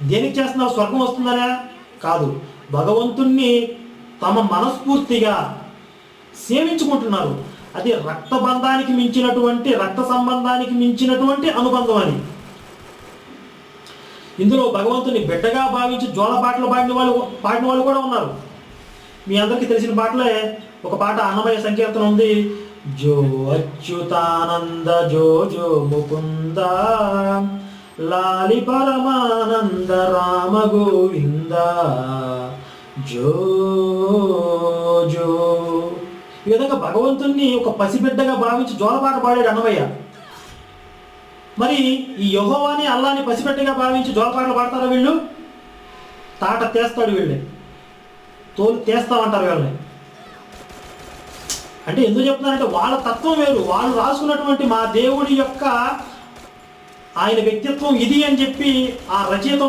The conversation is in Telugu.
దేనికి చేస్తున్నారు? స్వర్గం వస్తుందనే కాదు, భగవంతుణ్ణి తమ మనస్ఫూర్తిగా సేవించుకుంటున్నారు. అది రక్త బంధానికి మించినటువంటి, రక్త సంబంధానికి మించినటువంటి అనుబంధం అని. ఇందులో భగవంతుని బిడ్డగా భావించి జోల పాటలు పాడిన వాళ్ళు కూడా ఉన్నారు. మీ అందరికీ తెలిసిన పాటలే ఒక పాట అన్నమయ్య సంకీర్తన ఉంది. జో అచ్యుతానంద జో జో ముకుంద లాలి పరమానంద రామ గోవింద జో జో. ఈ విధంగా భగవంతుణ్ణి ఒక పసిబిడ్డగా భావించి జోలపాట పాడాడు అన్నమయ్య. మరి ఈ యెహోవాని అల్లాని పసిబిడ్డగా భావించి జోలపాటలు పాడతారా వీళ్ళు? తాట తీస్తాడు వీళ్ళని, తోలు తీస్తామంటారు వీళ్ళని. అంటే ఎందుకు చెప్తున్నారంటే వాళ్ళ తత్వం వేరు. వాళ్ళు రాసుకున్నటువంటి మా దేవుడి యొక్క ఆయన వ్యక్తిత్వం ఇది అని చెప్పి ఆ రచయిత